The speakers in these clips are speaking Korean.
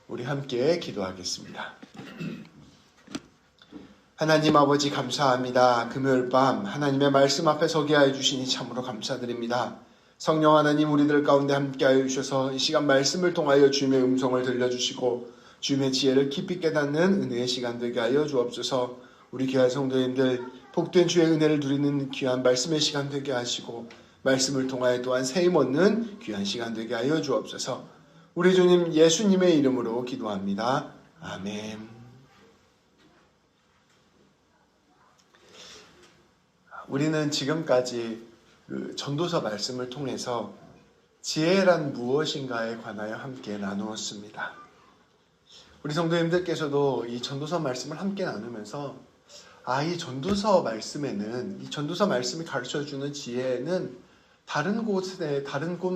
우리 함께 기도하겠습니다. 하나님 아버지 감사합니다. 금요일 밤 하나님의 말씀 앞에 서게 하여 주시니 참으로 감사드립니다. 성령 하나님 우리들 가운데 함께 하여 주셔서 이 시간 말씀을 통하여 주님의 음성을 들려주시고 주님의 지혜를 깊이 깨닫는 은혜의 시간 되게 하여 주옵소서. 우리 귀한 성도님들 복된 주의 은혜를 누리는 귀한 말씀의 시간 되게 하시고 말씀을 통하여 또한 세임 얻는 귀한 시간 되게 하여 주옵소서. 우리 주님 예수님의 이름으로 기도합니다. 아멘. 우리는 지금까지 전도서 말씀을 통해서 지혜란 무엇인가에 관하여 함께 나누었습니다. 우리 성도님들께서도 이 전도서 말씀을 함께 나누면서 이 전도서 말씀에는 이 전도서 말씀이 가르쳐주는 지혜는 다른 곳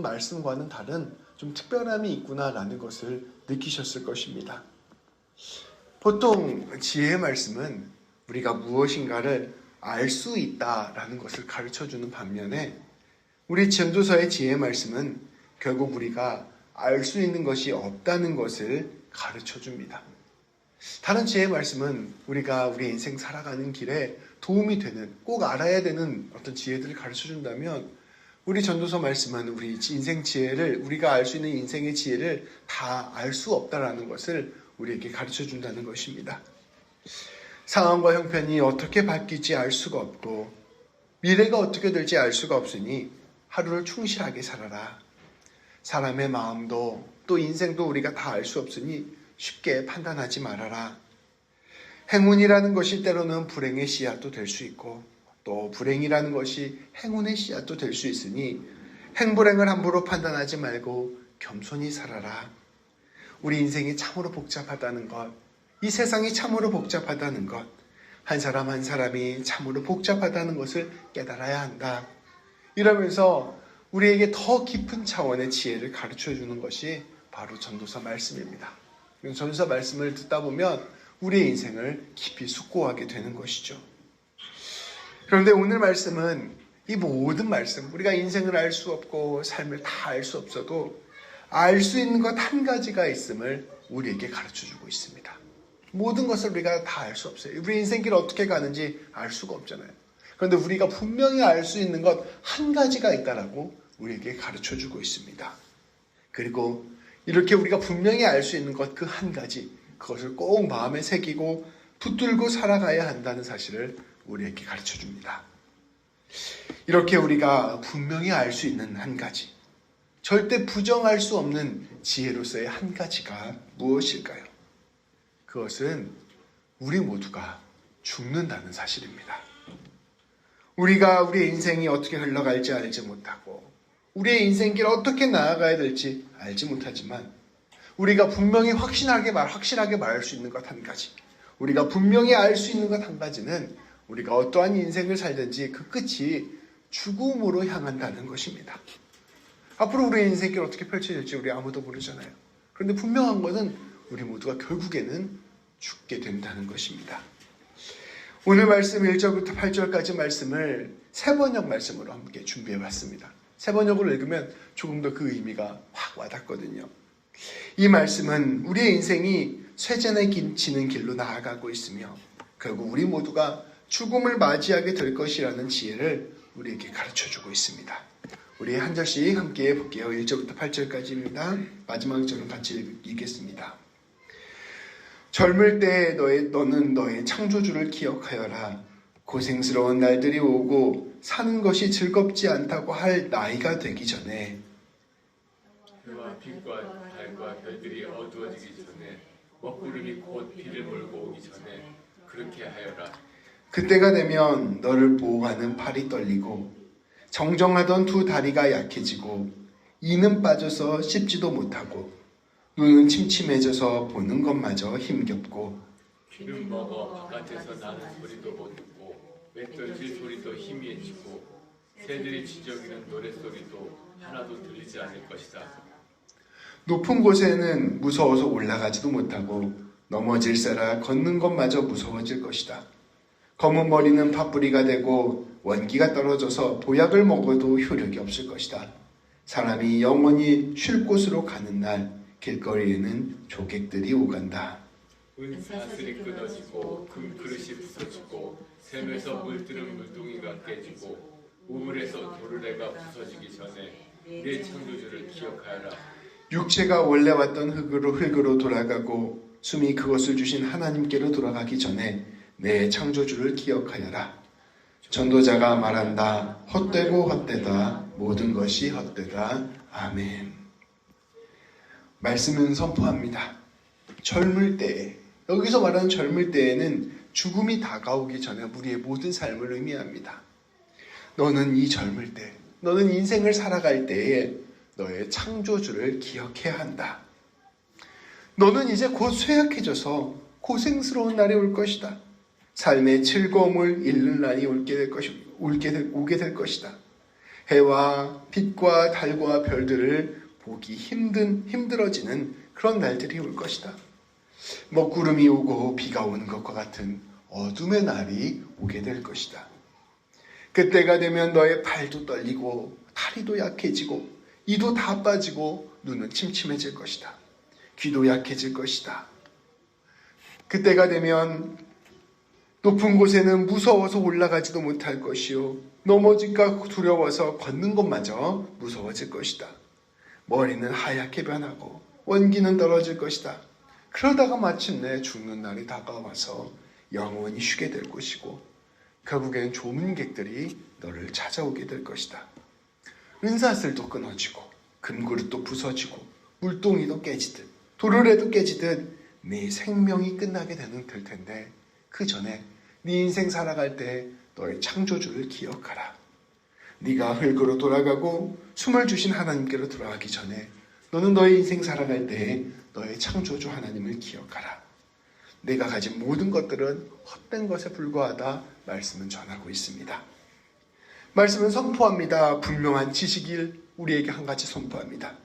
말씀과는 다른 좀 특별함이 있구나라는 것을 느끼셨을 것입니다. 보통 지혜의 말씀은 우리가 무엇인가를 알 수 있다라는 것을 가르쳐주는 반면에 우리 전도서의 지혜의 말씀은 결국 우리가 알 수 있는 것이 없다는 것을 가르쳐줍니다. 다른 지혜의 말씀은 우리가 우리 인생 살아가는 길에 도움이 되는, 꼭 알아야 되는 어떤 지혜들을 가르쳐준다면 우리 전도서 말씀은 우리 인생 지혜를, 우리가 알 수 있는 인생의 지혜를 다 알 수 없다라는 것을 우리에게 가르쳐준다는 것입니다. 상황과 형편이 어떻게 바뀔지 알 수가 없고 미래가 어떻게 될지 알 수가 없으니 하루를 충실하게 살아라. 사람의 마음도 또 인생도 우리가 다 알 수 없으니 쉽게 판단하지 말아라. 행운이라는 것이 때로는 불행의 씨앗도 될 수 있고 또 불행이라는 것이 행운의 씨앗도 될 수 있으니 행불행을 함부로 판단하지 말고 겸손히 살아라. 우리 인생이 참으로 복잡하다는 것, 이 세상이 참으로 복잡하다는 것, 한 사람 한 사람이 참으로 복잡하다는 것을 깨달아야 한다. 이러면서 우리에게 더 깊은 차원의 지혜를 가르쳐주는 것이 바로 전도서 말씀입니다. 전도서 말씀을 듣다 보면 우리의 인생을 깊이 숙고하게 되는 것이죠. 그런데 오늘 말씀은 이 모든 말씀, 우리가 인생을 알 수 없고 삶을 다 알 수 없어도 알 수 있는 것 한 가지가 있음을 우리에게 가르쳐주고 있습니다. 모든 것을 우리가 다 알 수 없어요. 우리 인생길 어떻게 가는지 알 수가 없잖아요. 그런데 우리가 분명히 알 수 있는 것 한 가지가 있다라고 우리에게 가르쳐주고 있습니다. 그리고 이렇게 우리가 분명히 알 수 있는 것 그 한 가지, 그것을 꼭 마음에 새기고 붙들고 살아가야 한다는 사실을 우리에게 가르쳐줍니다. 이렇게 우리가 분명히 알 수 있는 한 가지, 절대 부정할 수 없는 지혜로서의 한 가지가 무엇일까요? 그것은 우리 모두가 죽는다는 사실입니다. 우리가 우리의 인생이 어떻게 흘러갈지 알지 못하고 우리의 인생길 어떻게 나아가야 될지 알지 못하지만 우리가 분명히 확실하게 말할 수 있는 것 한 가지, 우리가 분명히 알 수 있는 것 한 가지는 우리가 어떠한 인생을 살든지 그 끝이 죽음으로 향한다는 것입니다. 앞으로 우리의 인생길 어떻게 펼쳐질지 우리 아무도 모르잖아요. 그런데 분명한 것은 우리 모두가 결국에는 죽게 된다는 것입니다. 오늘 말씀 1절부터 8절까지 말씀을 세번역 말씀으로 함께 준비해봤습니다. 세번역으로 읽으면 조금 더 그 의미가 확 와닿거든요. 이 말씀은 우리의 인생이 쇠잔에 지는 길로 나아가고 있으며 결국 우리 모두가 죽음을 맞이하게 될 것이라는 지혜를 우리에게 가르쳐주고 있습니다. 우리 한 절씩 함께 볼게요. 1절부터 8절까지입니다. 마지막 절은 같이 읽겠습니다. 젊을 때 너는 너의 창조주를 기억하여라. 고생스러운 날들이 오고 사는 것이 즐겁지 않다고 할 나이가 되기 전에, 해와 빛과 달과 별들이 어두워지기 전에, 먹구름이 곧 비를 몰고 오기 전에 그렇게 하여라. 그때가 되면 너를 보호하는 팔이 떨리고 정정하던 두 다리가 약해지고 이는 빠져서 씹지도 못하고 눈은 침침해져서 보는 것마저 힘겹고 귀는 먹어 바깥에서 나는 소리도 못 듣고 맷돌질 소리도 희미해지고 새들이 지저귀는 노랫소리도 하나도 들리지 않을 것이다. 높은 곳에는 무서워서 올라가지도 못하고 넘어질세라 걷는 것마저 무서워질 것이다. 검은 머리는 팥뿌리가 되고 원기가 떨어져서 보약을 먹어도 효력이 없을 것이다. 사람이 영원히 쉴 곳으로 가는 날 길거리에는 조객들이 오간다. 은사슬이 끊어지고 금그릇이 부서지고 샘에서 물들은 물동이가 깨지고 우물에서 도르래가 부서지기 전에 내 창조주를 기억하여라. 육체가 원래 왔던 흙으로 돌아가고 숨이 그것을 주신 하나님께로 돌아가기 전에 내 창조주를 기억하여라. 전도자가 말한다. 헛되고 헛되다. 모든 것이 헛되다. 아멘. 말씀은 선포합니다. 젊을 때, 여기서 말하는 젊을 때에는 죽음이 다가오기 전에 우리의 모든 삶을 의미합니다. 너는 이 젊을 때, 너는 인생을 살아갈 때에 너의 창조주를 기억해야 한다. 너는 이제 곧 쇠약해져서 고생스러운 날이 올 것이다. 삶의 즐거움을 잃는 날이 오게 될 것이다. 해와 빛과 달과 별들을 보기 힘들어지는 그런 날들이 올 것이다. 먹구름이 오고 비가 오는 것과 같은 어둠의 날이 오게 될 것이다. 그때가 되면 너의 발도 떨리고 다리도 약해지고 이도 다 빠지고 눈은 침침해질 것이다. 귀도 약해질 것이다. 그때가 되면 높은 곳에는 무서워서 올라가지도 못할 것이요 넘어질까 두려워서 걷는 것마저 무서워질 것이다. 머리는 하얗게 변하고 원기는 떨어질 것이다. 그러다가 마침내 죽는 날이 다가와서 영원히 쉬게 될 것이고 결국엔 조문객들이 너를 찾아오게 될 것이다. 은사슬도 끊어지고 금그릇도 부서지고 물동이도 깨지듯 도르래도 깨지듯 네 생명이 끝나게 될 텐데 그 전에 네 인생 살아갈 때 너의 창조주를 기억하라. 네가 흙으로 돌아가고 숨을 주신 하나님께로 돌아가기 전에 너는 너의 인생 살아갈 때 너의 창조주 하나님을 기억하라. 내가 가진 모든 것들은 헛된 것에 불과하다 말씀은 전하고 있습니다. 말씀은 선포합니다. 분명한 지식을 우리에게 한 가지 선포합니다.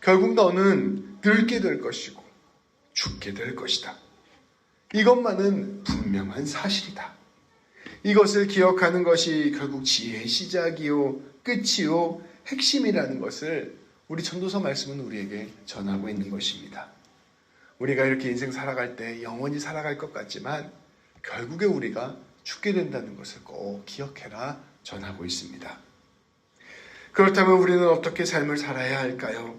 결국 너는 늙게 될 것이고 죽게 될 것이다. 이것만은 분명한 사실이다. 이것을 기억하는 것이 결국 지혜의 시작이요 끝이요 핵심이라는 것을 우리 전도서 말씀은 우리에게 전하고 있는 것입니다. 우리가 이렇게 인생 살아갈 때 영원히 살아갈 것 같지만 결국에 우리가 죽게 된다는 것을 꼭 기억해라 전하고 있습니다. 그렇다면 우리는 어떻게 삶을 살아야 할까요?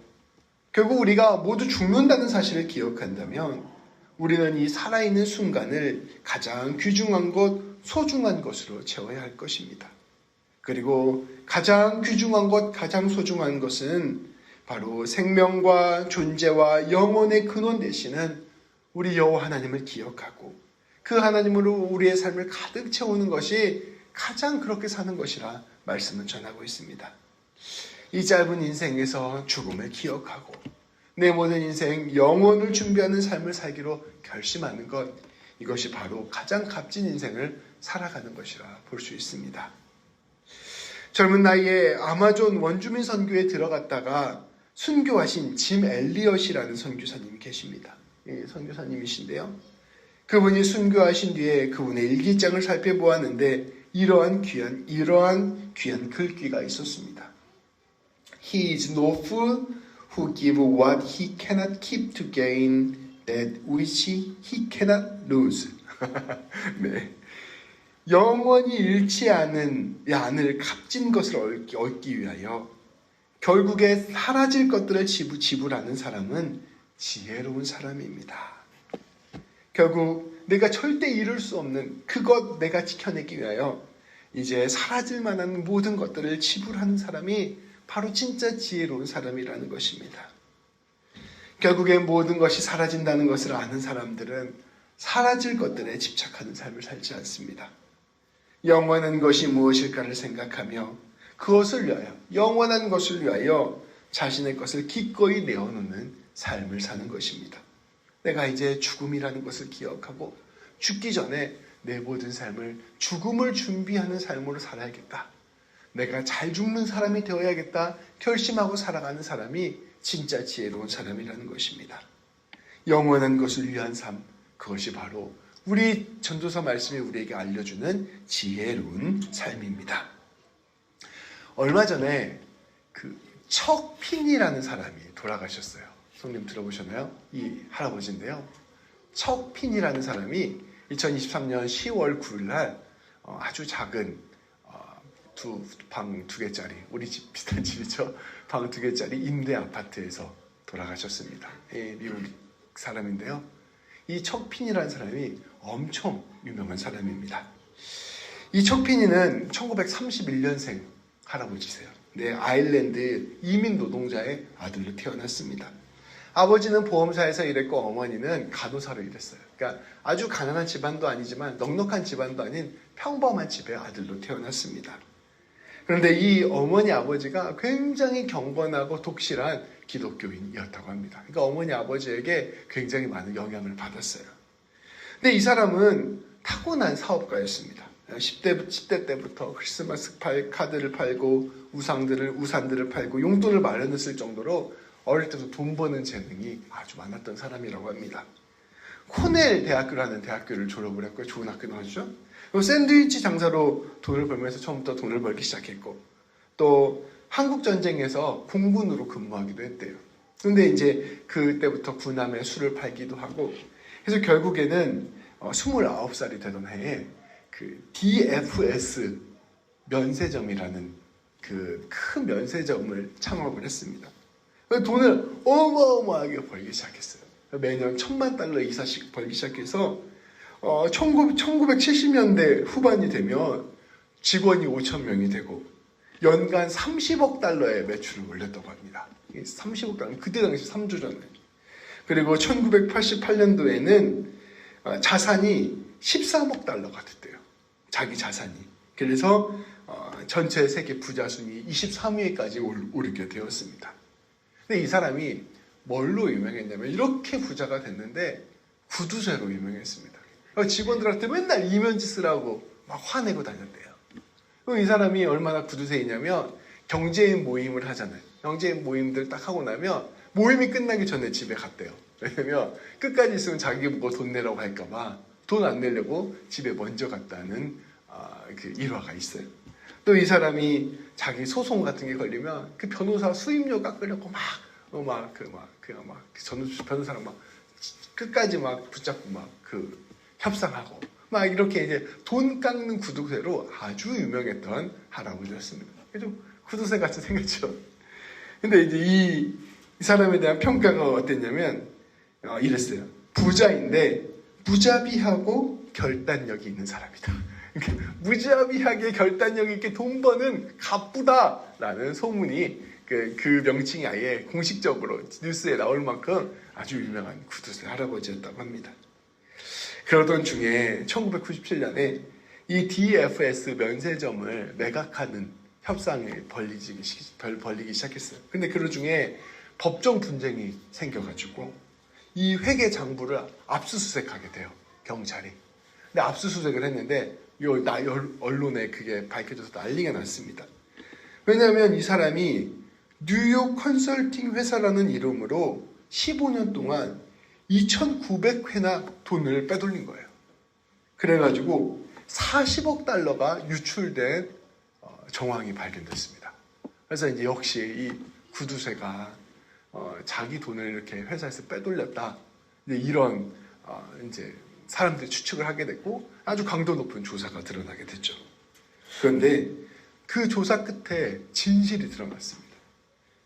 결국 우리가 모두 죽는다는 사실을 기억한다면 우리는 이 살아있는 순간을 가장 귀중한 것, 소중한 것으로 채워야 할 것입니다. 그리고 가장 귀중한 것, 가장 소중한 것은 바로 생명과 존재와 영혼의 근원 되시는 우리 여호와 하나님을 기억하고 그 하나님으로 우리의 삶을 가득 채우는 것이 가장 그렇게 사는 것이라 말씀은 전하고 있습니다. 이 짧은 인생에서 죽음을 기억하고 내 모든 인생 영혼을 준비하는 삶을 살기로 결심하는 것, 이것이 바로 가장 값진 인생을 살아가는 것이라 볼 수 있습니다. 젊은 나이에 아마존 원주민 선교에 들어갔다가 순교하신 짐 엘리엇이라는 선교사님이 계십니다. 선교사님이신데요. 그분이 순교하신 뒤에 그분의 일기장을 살펴보았는데 이러한 귀한 글귀가 있었습니다. He is no fool who give what he cannot keep to gain that which he cannot lose. 네. 영원히 잃지 않을 값진 것을 얻기 위하여 결국에 사라질 것들을 지불하는 사람은 지혜로운 사람입니다. 결국 내가 절대 잃을 수 없는 그것 내가 지켜내기 위하여 이제 사라질 만한 모든 것들을 지불하는 사람이 바로 진짜 지혜로운 사람이라는 것입니다. 결국에 모든 것이 사라진다는 것을 아는 사람들은 사라질 것들에 집착하는 삶을 살지 않습니다. 영원한 것이 무엇일까를 생각하며 그것을 위하여, 영원한 것을 위하여 자신의 것을 기꺼이 내어놓는 삶을 사는 것입니다. 내가 이제 죽음이라는 것을 기억하고 죽기 전에 내 모든 삶을 죽음을 준비하는 삶으로 살아야겠다. 내가 잘 죽는 사람이 되어야겠다 결심하고 살아가는 사람이 진짜 지혜로운 사람이라는 것입니다. 영원한 것을 위한 삶, 그것이 바로 우리 전도서 말씀이 우리에게 알려주는 지혜로운 삶입니다. 얼마 전에 척 핀이라는 사람이 돌아가셨어요. 형님 들어보셨나요? 이 할아버지인데요. 척핀이라는 사람이 2023년 10월 9일 날 아주 작은 방 2개짜리, 우리 집 비슷한 집이죠. 방 2개짜리 임대 아파트에서 돌아가셨습니다. 미국 사람인데요. 이 척핀이라는 사람이 엄청 유명한 사람입니다. 이 척핀이는 1931년생 할아버지세요. 아일랜드 이민 노동자의 아들로 태어났습니다. 아버지는 보험사에서 일했고 어머니는 간호사로 일했어요. 그러니까 아주 가난한 집안도 아니지만 넉넉한 집안도 아닌 평범한 집의 아들로 태어났습니다. 그런데 이 어머니 아버지가 굉장히 경건하고 독실한 기독교인이었다고 합니다. 그러니까 어머니 아버지에게 굉장히 많은 영향을 받았어요. 근데 이 사람은 타고난 사업가였습니다. 10대 때부터 크리스마스 카드를 팔고 우산들을 팔고 용돈을 마련했을 정도로 어릴 때부터 돈 버는 재능이 아주 많았던 사람이라고 합니다. 코넬 대학교라는 대학교를 졸업을 했고요. 좋은 학교 나왔죠. 샌드위치 장사로 돈을 벌면서 처음부터 돈을 벌기 시작했고, 또 한국전쟁에서 공군으로 근무하기도 했대요. 근데 이제 그때부터 군함에 술을 팔기도 하고, 그래서 결국에는 29살이 되던 해에 그 DFS 면세점이라는 그 큰 면세점을 창업을 했습니다. 돈을 어마어마하게 벌기 시작했어요. 매년 $10,000,000 이상씩 벌기 시작해서 1970년대 후반이 되면 직원이 5,000명이 되고 연간 $30억 매출을 올렸다고 합니다. 30억 달러, 그때 당시 3조 전에. 그리고 1988년도에는 자산이 $13억 됐대요. 자기 자산이. 그래서 전체 세계 부자 순위 23위에까지 오르게 되었습니다. 근데 이 사람이 뭘로 유명했냐면 이렇게 부자가 됐는데 구두쇠로 유명했습니다. 직원들한테 맨날 이면지 쓰라고 막 화내고 다녔대요. 그럼 이 사람이 얼마나 구두쇠이냐면 경제인 모임을 하잖아요. 경제인 모임들 딱 하고 나면 모임이 끝나기 전에 집에 갔대요. 왜냐면 끝까지 있으면 자기 뭐 돈 내라고 할까봐 돈 안 내려고 집에 먼저 갔다는 그 일화가 있어요. 또 이 사람이 자기 소송 같은 게 걸리면 그 변호사 수임료 깎으려고 변호사랑 막 끝까지 막 붙잡고 막 협상하고 막 이렇게 이제 돈 깎는 구두쇠로 아주 유명했던 할아버지였습니다. 좀 구두쇠 같이 생겼죠. 근데 이제 이 사람에 대한 평가가 어땠냐면 이랬어요. 부자인데 무자비하고 결단력이 있는 사람이다. 무자비하게 결단력 있게 돈 버는 갑부다라는 소문이 그 명칭이 아예 공식적으로 뉴스에 나올 만큼 아주 유명한 구두쇠 할아버지였다고 합니다. 그러던 중에 1997년에 이 DFS 면세점을 매각하는 협상을 벌리기 시작했어요. 근데 그 중에 법정 분쟁이 생겨가지고 이 회계 장부를 압수수색하게 돼요. 경찰이. 근데 압수수색을 했는데 언론에 그게 밝혀져서 난리가 났습니다. 왜냐하면 이 사람이 뉴욕 컨설팅 회사라는 이름으로 15년 동안 2,900회나 돈을 빼돌린 거예요. 그래가지고 $40억 유출된 정황이 발견됐습니다. 그래서 이제 역시 이 구두쇠가 자기 돈을 이렇게 회사에서 빼돌렸다. 이런 이제 사람들이 추측을 하게 됐고 아주 강도 높은 조사가 드러나게 됐죠. 그런데 그 조사 끝에 진실이 드러났습니다.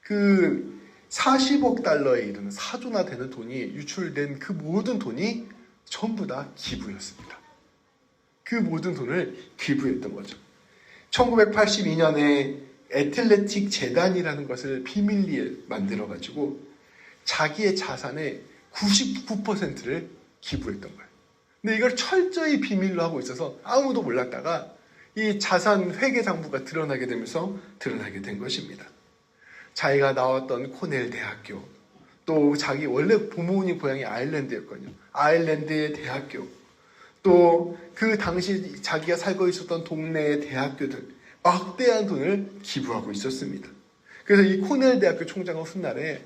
그 $40억 이르는 4조나 되는 돈이 유출된 그 모든 돈이 전부 다 기부였습니다. 그 모든 돈을 기부했던 거죠. 1982년에 애틀레틱 재단이라는 것을 비밀리에 만들어가지고 자기의 자산의 99%를 기부했던 거예요. 근데 이걸 철저히 비밀로 하고 있어서 아무도 몰랐다가 이 자산 회계 장부가 드러나게 되면서 드러나게 된 것입니다. 자기가 나왔던 코넬 대학교, 또 자기 원래 부모님 고향이 아일랜드였거든요. 아일랜드의 대학교, 또 그 당시 자기가 살고 있었던 동네의 대학교들, 막대한 돈을 기부하고 있었습니다. 그래서 이 코넬 대학교 총장은 훗날에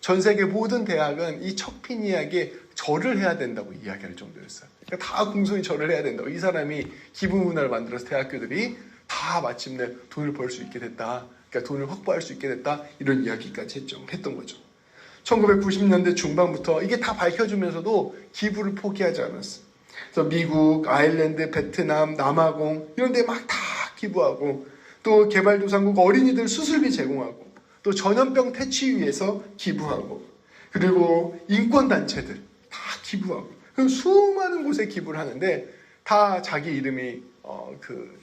전 세계 모든 대학은 이 척피니에게 절을 해야 된다고 이야기할 정도였어요. 그러니까 다 공손히 절을 해야 된다고. 이 사람이 기부 문화를 만들어서 대학교들이 다 마침내 돈을 벌 수 있게 됐다. 그러니까 돈을 확보할 수 있게 됐다. 이런 이야기까지 했던 거죠. 1990년대 중반부터 이게 다 밝혀주면서도 기부를 포기하지 않았어요. 그래서 미국, 아일랜드, 베트남, 남아공 이런 데 막 다 기부하고, 또 개발도상국 어린이들 수술비 제공하고, 또 전염병 퇴치 위해서 기부하고, 그리고 인권단체들 다 기부하고, 그럼 수많은 곳에 기부를 하는데 다 자기 이름이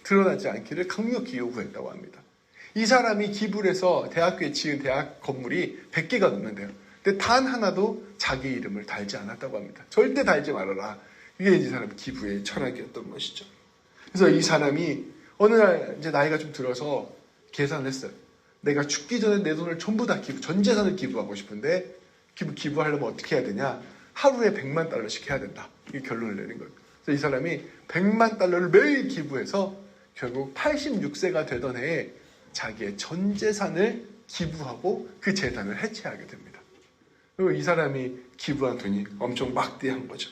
드러나지 않기를 강력히 요구했다고 합니다. 이 사람이 기부를 해서 대학교에 지은 대학 건물이 100개가 넘는데요. 근데 단 하나도 자기 이름을 달지 않았다고 합니다. 절대 달지 말아라. 이게 이 사람 기부의 철학이었던 것이죠. 그래서 이 사람이 어느 날 이제 나이가 좀 들어서 계산을 했어요. 내가 죽기 전에 내 돈을 전부 다 전 재산을 기부하고 싶은데 기부하려면 어떻게 해야 되냐? 하루에 100만 달러씩 해야 된다. 이 결론을 내린 거예요. 그래서 이 사람이 100만 달러를 매일 기부해서 결국 86세가 되던 해에 자기의 전 재산을 기부하고 그 재산을 해체하게 됩니다. 그리고 이 사람이 기부한 돈이 엄청 막대한 거죠.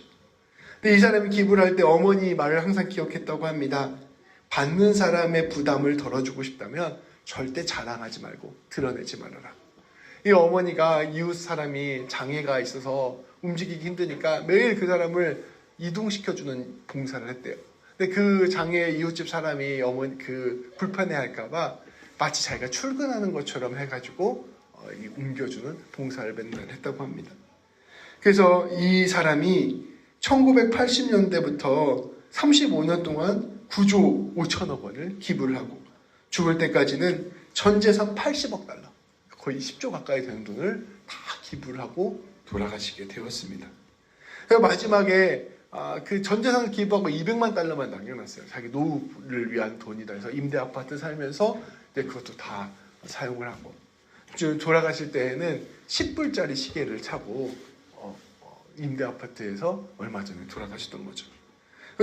근데 이 사람이 기부를 할 때 어머니 말을 항상 기억했다고 합니다. 받는 사람의 부담을 덜어주고 싶다면 절대 자랑하지 말고 드러내지 말아라. 이 어머니가 이웃 사람이 장애가 있어서 움직이기 힘드니까 매일 그 사람을 이동시켜주는 봉사를 했대요. 근데 그 장애 이웃집 사람이 어머니 불편해할까봐 마치 자기가 출근하는 것처럼 해가지고 옮겨주는 봉사를 맨날 했다고 합니다. 그래서 이 사람이 1980년대부터 35년 동안 9조 5천억 원을 기부를 하고 죽을 때까지는 전 재산 80억 달러, 거의 10조 가까이 되는 돈을 다 기부를 하고 돌아가시게 되었습니다. 그래서 마지막에 그 전 재산을 기부하고 200만 달러만 남겨놨어요. 자기 노후를 위한 돈이다 해서 임대 아파트 살면서 그것도 다 사용을 하고, 돌아가실 때에는 10불짜리 시계를 차고 임대 아파트에서 얼마 전에 돌아가셨던 거죠.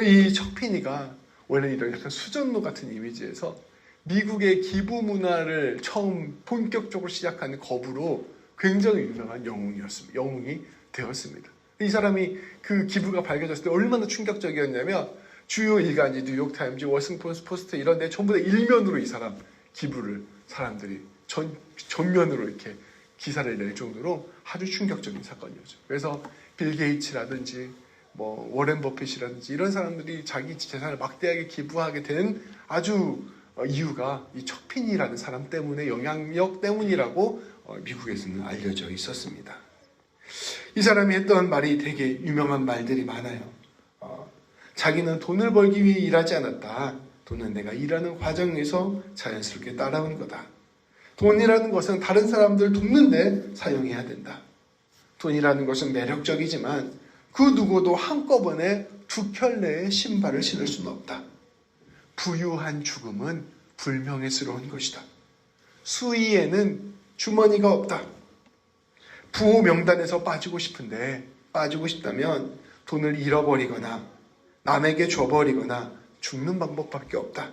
이 척피니가 원래 이런 약간 수전노 같은 이미지에서 미국의 기부 문화를 처음 본격적으로 시작하는 거부로 굉장히 유명한 영웅이 되었습니다. 이 사람이 그 기부가 밝혀졌을 때 얼마나 충격적이었냐면 주요 일간지 뉴욕타임즈, 워싱턴 포스트 이런 데 전부 다 일면으로 이 사람 기부를 사람들이 전면으로 이렇게 기사를 낼 정도로 아주 충격적인 사건이었죠. 그래서 빌 게이츠라든지 워렌 버핏이라든지 이런 사람들이 자기 재산을 막대하게 기부하게 된 아주 이유가 이 척피니라는 사람 때문에, 영향력 때문이라고 미국에서는 알려져 있었습니다. 이 사람이 했던 말이 되게 유명한 말들이 많아요. 자기는 돈을 벌기 위해 일하지 않았다. 돈은 내가 일하는 과정에서 자연스럽게 따라온 거다. 돈이라는 것은 다른 사람들 돕는데 사용해야 된다. 돈이라는 것은 매력적이지만 그 누구도 한꺼번에 두 켤레의 신발을 신을 수는 없다. 부유한 죽음은 불명예스러운 것이다. 수의에는 주머니가 없다. 부호 명단에서 빠지고 싶다면 돈을 잃어버리거나 남에게 줘버리거나 죽는 방법밖에 없다.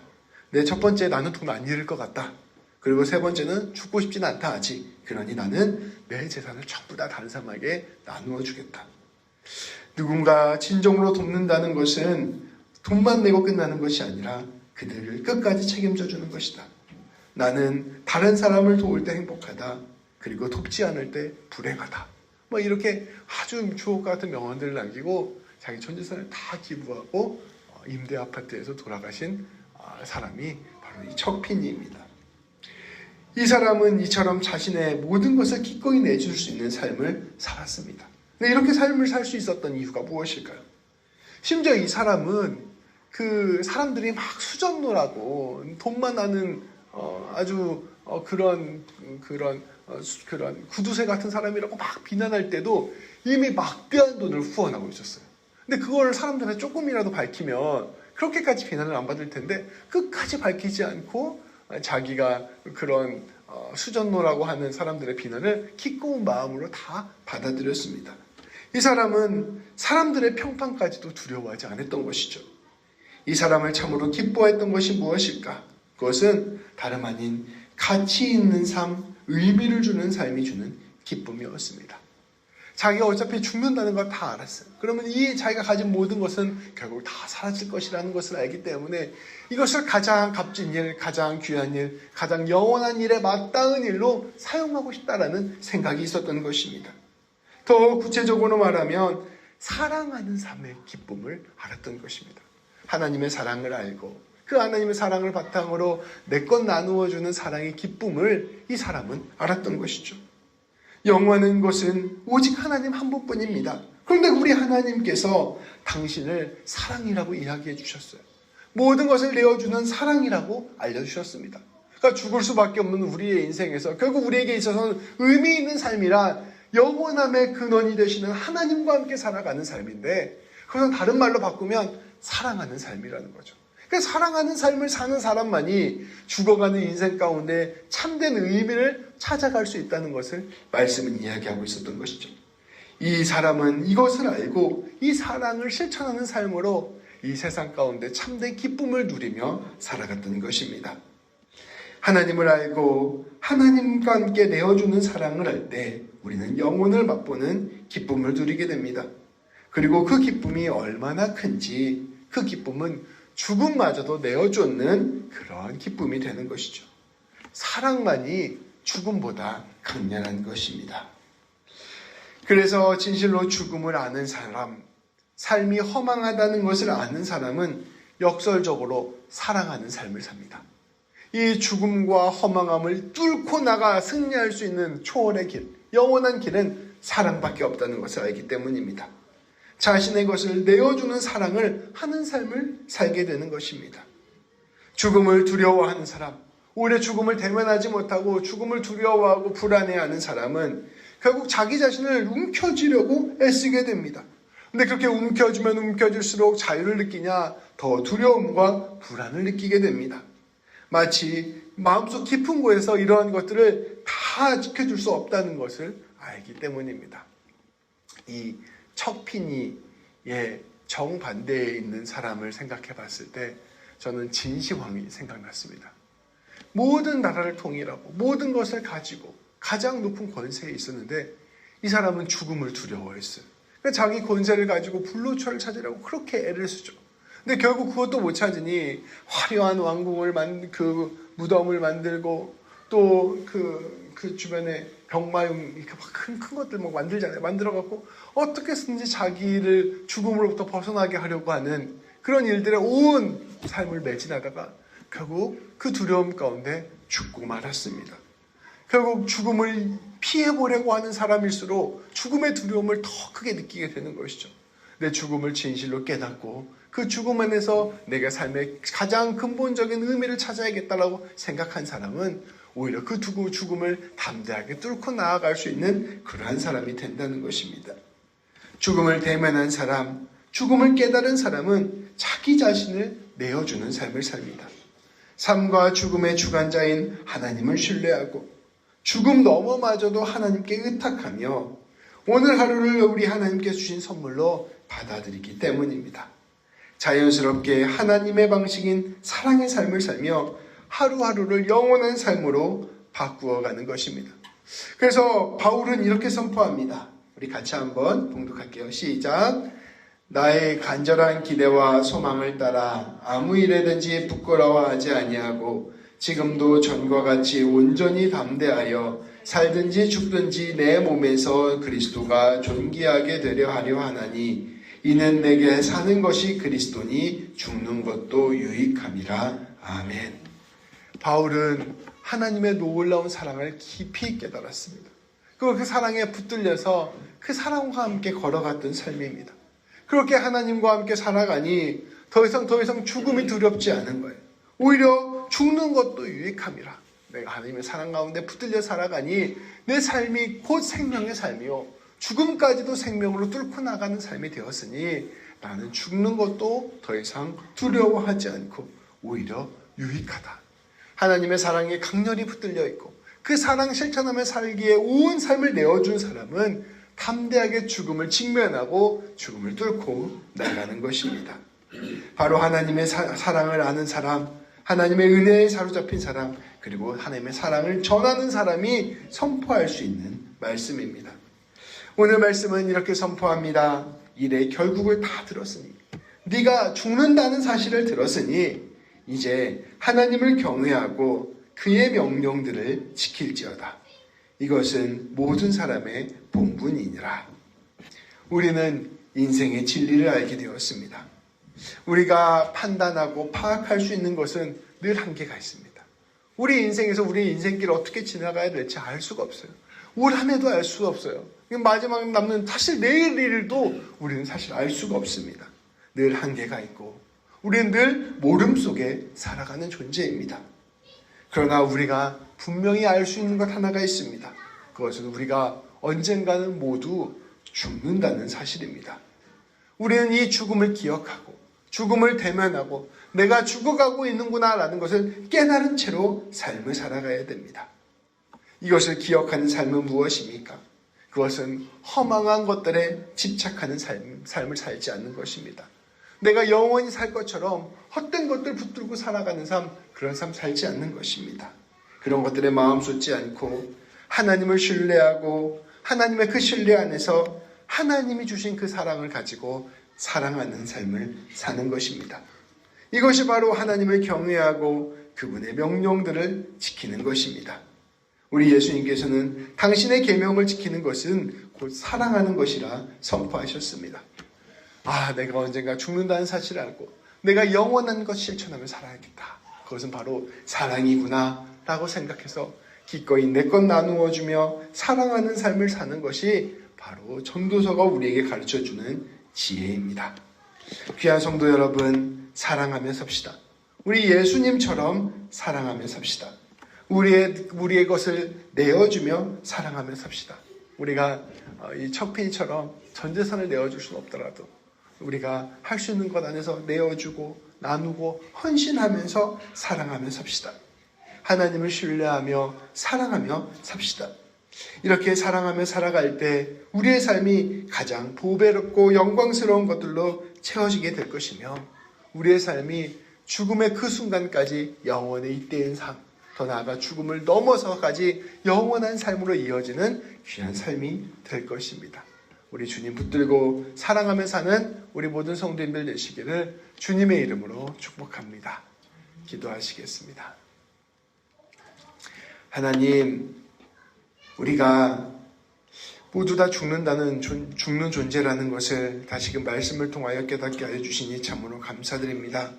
첫 번째, 나는 돈 안 잃을 것 같다. 그리고 세 번째는 죽고 싶진 않다 아직. 그러니 나는 내 재산을 전부 다 다른 사람에게 나누어 주겠다. 누군가 진정으로 돕는다는 것은 돈만 내고 끝나는 것이 아니라 그들을 끝까지 책임져 주는 것이다. 나는 다른 사람을 도울 때 행복하다. 그리고 돕지 않을 때 불행하다. 이렇게 아주 주옥 같은 명언들을 남기고 자기 전 재산을 다 기부하고 임대 아파트에서 돌아가신 사람이 바로 이 척피니입니다. 이 사람은 이처럼 자신의 모든 것을 기꺼이 내줄 수 있는 삶을 살았습니다. 근데 이렇게 삶을 살 수 있었던 이유가 무엇일까요? 심지어 이 사람은 그 사람들이 막 수전노라고 돈만 나는 아주 그런 구두쇠 같은 사람이라고 막 비난할 때도 이미 막대한 돈을 후원하고 있었어요. 근데 그걸 사람들한테 조금이라도 밝히면 그렇게까지 비난을 안 받을 텐데 끝까지 밝히지 않고 자기가 그런 수전노라고 하는 사람들의 비난을 기꺼운 마음으로 다 받아들였습니다. 이 사람은 사람들의 평판까지도 두려워하지 않았던 것이죠. 이 사람을 참으로 기뻐했던 것이 무엇일까? 그것은 다름 아닌 가치 있는 삶, 의미를 주는 삶이 주는 기쁨이었습니다. 자기가 어차피 죽는다는 걸 다 알았어요. 그러면 이 자기가 가진 모든 것은 결국 다 사라질 것이라는 것을 알기 때문에 이것을 가장 값진 일, 가장 귀한 일, 가장 영원한 일에 마땅한 일로 사용하고 싶다라는 생각이 있었던 것입니다. 더 구체적으로 말하면 사랑하는 삶의 기쁨을 알았던 것입니다. 하나님의 사랑을 알고 그 하나님의 사랑을 바탕으로 내 것 나누어주는 사랑의 기쁨을 이 사람은 알았던 것이죠. 영원한 것은 오직 하나님 한 분뿐입니다. 그런데 우리 하나님께서 당신을 사랑이라고 이야기해 주셨어요. 모든 것을 내어주는 사랑이라고 알려주셨습니다. 그러니까 죽을 수밖에 없는 우리의 인생에서 결국 우리에게 있어서는 의미 있는 삶이란 영원함의 근원이 되시는 하나님과 함께 살아가는 삶인데, 그것은 다른 말로 바꾸면 사랑하는 삶이라는 거죠. 그러니까 사랑하는 삶을 사는 사람만이 죽어가는 인생 가운데 참된 의미를 찾아갈 수 있다는 것을 말씀은 이야기하고 있었던 것이죠. 이 사람은 이것을 알고 이 사랑을 실천하는 삶으로 이 세상 가운데 참된 기쁨을 누리며 살아갔던 것입니다. 하나님을 알고 하나님과 함께 내어주는 사랑을 할 때 우리는 영혼을 맛보는 기쁨을 누리게 됩니다. 그리고 그 기쁨이 얼마나 큰지, 그 기쁨은 죽음마저도 내어주는 그러한 기쁨이 되는 것이죠. 사랑만이 죽음보다 강렬한 것입니다. 그래서 진실로 죽음을 아는 사람, 삶이 허망하다는 것을 아는 사람은 역설적으로 사랑하는 삶을 삽니다. 이 죽음과 허망함을 뚫고 나가 승리할 수 있는 초월의 길, 영원한 길은 사랑밖에 없다는 것을 알기 때문입니다. 자신의 것을 내어주는 사랑을 하는 삶을 살게 되는 것입니다. 죽음을 두려워하는 사람, 오히려 죽음을 대면하지 못하고 죽음을 두려워하고 불안해하는 사람은 결국 자기 자신을 움켜쥐려고 애쓰게 됩니다. 근데 그렇게 움켜쥐면 움켜질수록 자유를 느끼냐, 더 두려움과 불안을 느끼게 됩니다. 마치 마음속 깊은 곳에서 이러한 것들을 다 지켜줄 수 없다는 것을 알기 때문입니다. 이 척피니의 정반대에 있는 사람을 생각해 봤을 때 저는 진시황이 생각났습니다. 모든 나라를 통일하고 모든 것을 가지고 가장 높은 권세에 있었는데 이 사람은 죽음을 두려워했어요. 그러니까 자기 권세를 가지고 불로초를 찾으려고 그렇게 애를 쓰죠. 근데 결국 그것도 못 찾으니 화려한 왕궁을 그 무덤을 만들고 또 그 주변에 병마용 큰 것들 막 만들잖아요. 만들어갖고 어떻게 해서든지 자기를 죽음으로부터 벗어나게 하려고 하는 그런 일들에 온 삶을 매진하다가 결국 그 두려움 가운데 죽고 말았습니다. 결국 죽음을 피해보려고 하는 사람일수록 죽음의 두려움을 더 크게 느끼게 되는 것이죠. 내 죽음을 진실로 깨닫고 그 죽음 안에서 내가 삶의 가장 근본적인 의미를 찾아야겠다라고 생각한 사람은 오히려 그 죽음을 담대하게 뚫고 나아갈 수 있는 그러한 사람이 된다는 것입니다. 죽음을 대면한 사람, 죽음을 깨달은 사람은 자기 자신을 내어주는 삶을 삽니다. 삶과 죽음의 주관자인 하나님을 신뢰하고 죽음 넘어마저도 하나님께 의탁하며 오늘 하루를 우리 하나님께서 주신 선물로 받아들이기 때문입니다. 자연스럽게 하나님의 방식인 사랑의 삶을 살며 하루하루를 영원한 삶으로 바꾸어가는 것입니다. 그래서 바울은 이렇게 선포합니다. 우리 같이 한번 봉독할게요. 시작. 나의 간절한 기대와 소망을 따라 아무 일에든지 부끄러워하지 아니하고 지금도 전과 같이 온전히 담대하여 살든지 죽든지 내 몸에서 그리스도가 존귀하게 되려 하려 하나니 이는 내게 사는 것이 그리스도니 죽는 것도 유익함이라. 아멘. 바울은 하나님의 놀라운 사랑을 깊이 깨달았습니다. 그리고 그 사랑에 붙들려서 그 사랑과 함께 걸어갔던 삶입니다. 그렇게 하나님과 함께 살아가니 더 이상 죽음이 두렵지 않은 거예요. 오히려 죽는 것도 유익함이라. 내가 하나님의 사랑 가운데 붙들려 살아가니 내 삶이 곧 생명의 삶이요 죽음까지도 생명으로 뚫고 나가는 삶이 되었으니 나는 죽는 것도 더 이상 두려워하지 않고 오히려 유익하다. 하나님의 사랑에 강렬히 붙들려 있고 그 사랑 실천하며 살기에 온 삶을 내어준 사람은 담대하게 죽음을 직면하고 죽음을 뚫고 나가는 것입니다. 바로 하나님의 사랑을 아는 사람, 하나님의 은혜에 사로잡힌 사람, 그리고 하나님의 사랑을 전하는 사람이 선포할 수 있는 말씀입니다. 오늘 말씀은 이렇게 선포합니다. 이래 결국을 다 들었으니, 네가 죽는다는 사실을 들었으니 이제 하나님을 경외하고 그의 명령들을 지킬지어다. 이것은 모든 사람의 본분이니라. 우리는 인생의 진리를 알게 되었습니다. 우리가 판단하고 파악할 수 있는 것은 늘 한계가 있습니다. 우리 인생에서 우리 인생길을 어떻게 지나가야 될지 알 수가 없어요. 올 한 해도 알 수가 없어요. 마지막 남는 사실 내일 일도 우리는 사실 알 수가 없습니다. 늘 한계가 있고 우리는 늘 모름 속에 살아가는 존재입니다. 그러나 우리가 분명히 알 수 있는 것 하나가 있습니다. 그것은 우리가 언젠가는 모두 죽는다는 사실입니다. 우리는 이 죽음을 기억하고 죽음을 대면하고 내가 죽어가고 있는구나 라는 것을 깨달은 채로 삶을 살아가야 됩니다. 이것을 기억하는 삶은 무엇입니까? 그것은 허망한 것들에 집착하는 삶을 살지 않는 것입니다. 내가 영원히 살 것처럼 헛된 것들 붙들고 살아가는 삶, 그런 삶 살지 않는 것입니다. 그런 것들에 마음 쏟지 않고 하나님을 신뢰하고 하나님의 그 신뢰 안에서 하나님이 주신 그 사랑을 가지고 사랑하는 삶을 사는 것입니다. 이것이 바로 하나님을 경외하고 그분의 명령들을 지키는 것입니다. 우리 예수님께서는 당신의 계명을 지키는 것은 곧 사랑하는 것이라 선포하셨습니다. 내가 언젠가 죽는다는 사실을 알고 내가 영원한 것 실천하며 살아야겠다. 그것은 바로 사랑이구나 라고 생각해서 기꺼이 내 것 나누어 주며 사랑하는 삶을 사는 것이 바로 전도서가 우리에게 가르쳐주는 지혜입니다. 귀한 성도 여러분, 사랑하며 삽시다. 우리 예수님처럼 사랑하며 삽시다. 우리의 것을 내어주며 사랑하며 삽시다. 우리가 이 척필이처럼 전 재산을 내어줄 수는 없더라도 우리가 할 수 있는 것 안에서 내어주고 나누고 헌신하면서 사랑하며 삽시다. 하나님을 신뢰하며 사랑하며 삽시다. 이렇게 사랑하며 살아갈 때 우리의 삶이 가장 보배롭고 영광스러운 것들로 채워지게 될 것이며 우리의 삶이 죽음의 그 순간까지 영원의 잇대인 삶, 더 나아가 죽음을 넘어서까지 영원한 삶으로 이어지는 귀한 삶이 될 것입니다. 우리 주님 붙들고 사랑하며 사는 우리 모든 성도님들 되시기를 주님의 이름으로 축복합니다. 기도하시겠습니다. 하나님, 우리가 모두 다 죽는 존재라는 것을 다시금 말씀을 통하여 깨닫게 하여 주시니 참으로 감사드립니다.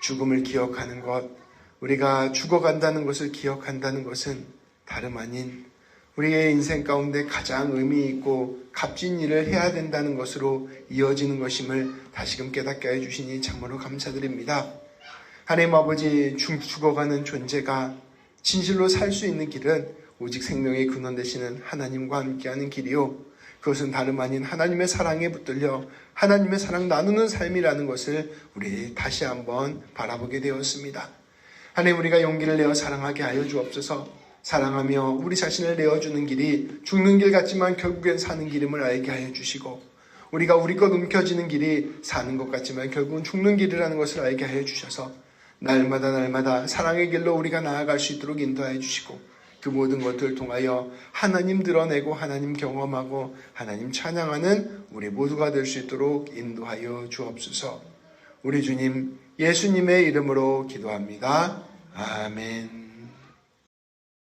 죽음을 기억하는 것, 우리가 죽어간다는 것을 기억한다는 것은 다름 아닌 우리의 인생 가운데 가장 의미 있고 값진 일을 해야 된다는 것으로 이어지는 것임을 다시금 깨닫게 하여 주시니 참으로 감사드립니다. 하나님 아버지, 죽어가는 존재가 진실로 살 수 있는 길은 오직 생명의 근원 되시는 하나님과 함께하는 길이요, 그것은 다름 아닌 하나님의 사랑에 붙들려 하나님의 사랑 나누는 삶이라는 것을 우리 다시 한번 바라보게 되었습니다. 하나님, 우리가 용기를 내어 사랑하게 하여 주옵소서. 사랑하며 우리 자신을 내어주는 길이 죽는 길 같지만 결국엔 사는 길임을 알게 하여 주시고, 우리가 우리 것 움켜쥐는 길이 사는 것 같지만 결국은 죽는 길이라는 것을 알게 하여 주셔서 날마다 사랑의 길로 우리가 나아갈 수 있도록 인도하여 주시고, 그 모든 것들을 통하여 하나님 드러내고 하나님 경험하고 하나님 찬양하는 우리 모두가 될 수 있도록 인도하여 주옵소서. 우리 주님 예수님의 이름으로 기도합니다. 아멘.